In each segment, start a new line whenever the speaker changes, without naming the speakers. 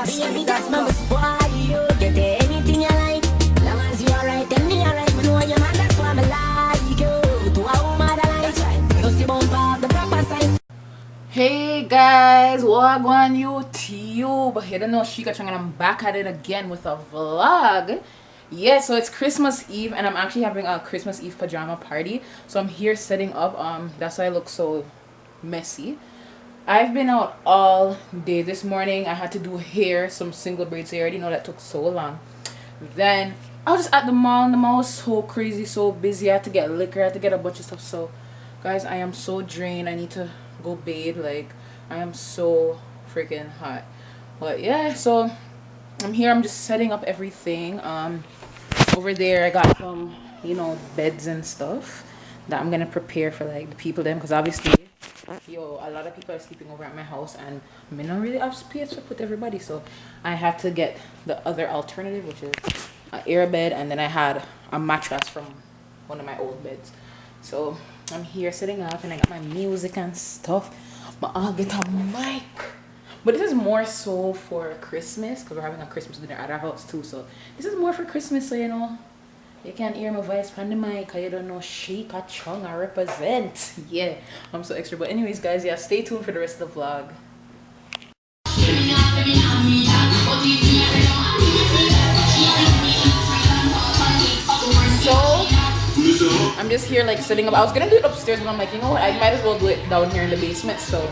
boss. That's my boy, you get anything you like. Long as you alright, then me alright. Me know your man, that's why me like you. To a woman that likes, you see bump up the proper size.
Hey guys, Waaaaaah YouTube. You don't know Shickaa Chung and I'm back at it again with a vlog. Yeah, so it's Christmas Eve and I'm actually having a Christmas Eve pajama party. So I'm here setting up. That's why I look so messy. I've been out all day this morning. I had to do hair, some single braids. So you already know that took so long. Then I was just at the mall and the mall was so crazy, so busy. I had to get liquor, I had to get a bunch of stuff. So guys, I am so drained. I need to go bathe. Like, I am so freaking hot. But yeah, so I'm here. I'm just setting up everything. Over there I got some, you know, beds and stuff that I'm gonna prepare for like the people them, because obviously a lot of people are sleeping over at my house and I don't really have space to put everybody, so I had to get the other alternative, which is an air bed, and then I had a mattress from one of my old beds. So I'm here sitting up and I got my music and stuff, but I'll get a mic. But this is more so for Christmas, because we're having a Christmas dinner at our house too. So this is more for Christmas, so you know, you can't hear my voice from the mic because you don't know Shickaa Chung I represent. Yeah, I'm so extra. But anyways guys, yeah, stay tuned for the rest of the vlog. So I'm just here like sitting up. I was gonna do it upstairs, but I'm like, you know what, I might as well do it down here in the basement. So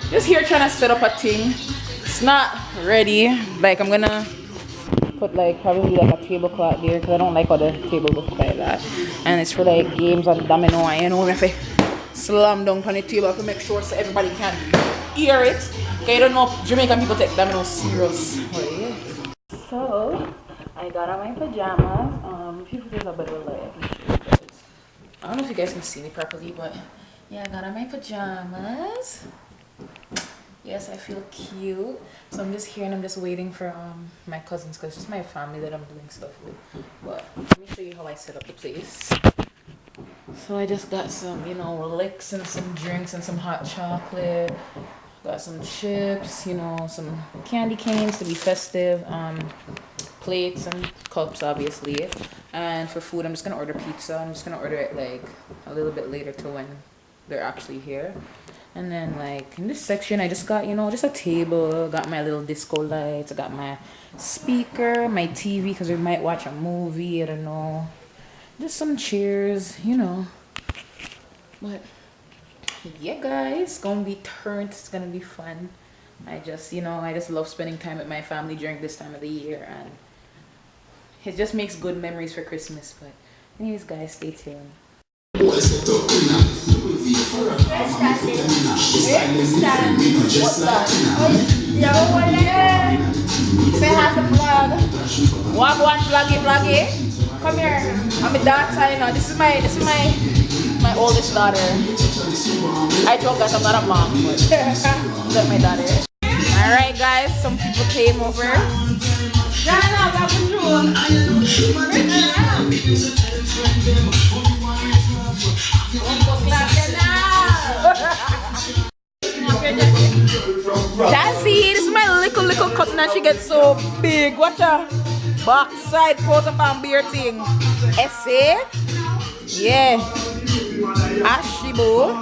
just here trying to set up a thing. It's not ready. Like, I'm gonna put like probably like a tablecloth there because I don't like how the table looks like that. And it's for like games and domino, and you know, if I slam down on the table to make sure so everybody can hear it. Okay, you don't know Jamaican people take domino serious. But yeah. So I got on my pajamas. If you put this a better light, I don't know if you guys can see me properly, but yeah, I got on my pajamas. Yes, I feel cute. So I'm just here and I'm just waiting for my cousins, because it's just my family that I'm doing stuff with. But let me show you how I set up the place. So I just got some, you know, licks and some drinks and some hot chocolate. Got some chips, you know, some candy canes to be festive. Plates and cups, obviously. And for food, I'm just gonna order pizza. I'm just gonna order it like a little bit later to when they're actually here. And then like in this section I just got, you know, just a table, got my little disco lights, I got my speaker, my TV because we might watch a movie, I don't know, just some chairs, you know. But yeah guys, it's gonna be turned, it's gonna be fun. I just, you know, I just love spending time with my family during this time of the year, and it just makes good memories for Christmas. But anyways guys, stay tuned. Say hi to vlog. Waaaaaah vloggy. Come here. I'm a dancer, you know. This is my oldest daughter. I joke that I'm not a mom, but that's my daughter. Alright guys, some people came over. Jazzy, this is my little cut now. She gets so big. Watch her backside pose up and beer thing. Essay? Yeah. Ashibo.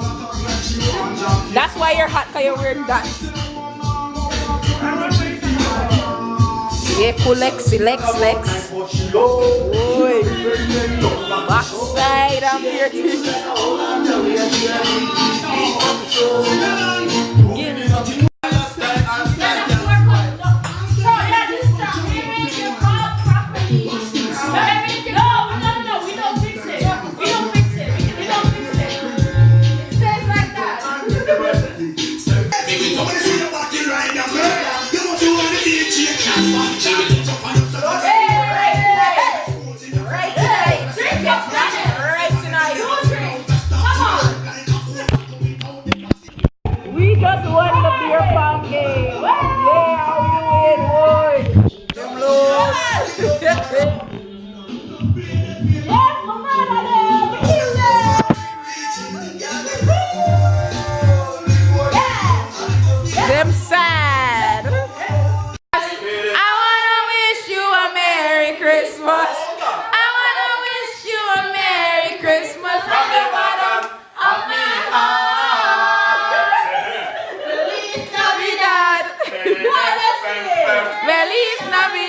That's why you're hot, because you're wearing that. Yeah, cool, Lex. Oi. Backside and beer thing. We just won the beer pong game. Yeah, how we win, boy. Them lows. Them sad.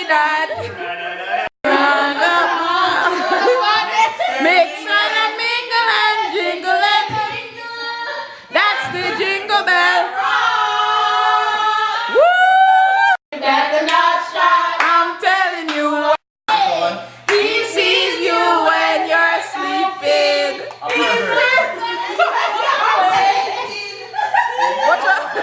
dad. Mix and a mingle and jingle and that's the jingle bell. Woo! Better not shy. I'm telling you. He sees you when you're sleeping. What's up?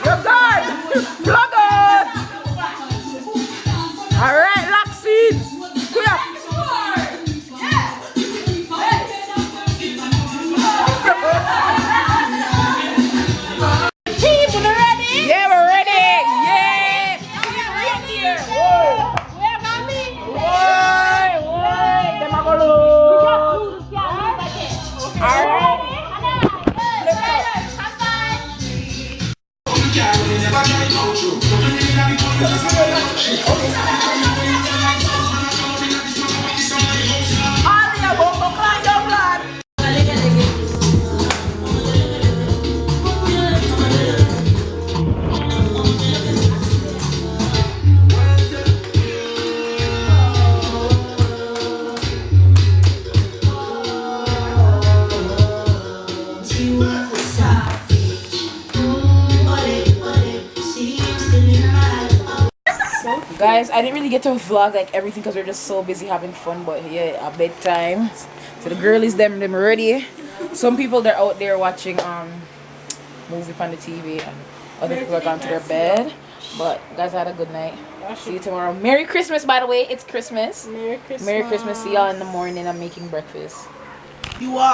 You're gone. Plug on. All right, Lockseed. Good up. Team, we're ready? Yeah, we're ready. Yeah. We're here. Where, mommy? Why? Them are gonna lose. All right. Guys, I didn't really get to vlog like everything because we're just so busy having fun, but yeah, a bedtime. So the girlies them ready. Some people they're out there watching movie on the TV and other people are gone to their bed. But guys, I had a good night. See you tomorrow. Merry Christmas, by the way. It's Christmas.
Merry Christmas.
Merry Christmas. See y'all in the morning. I'm making breakfast.
You are.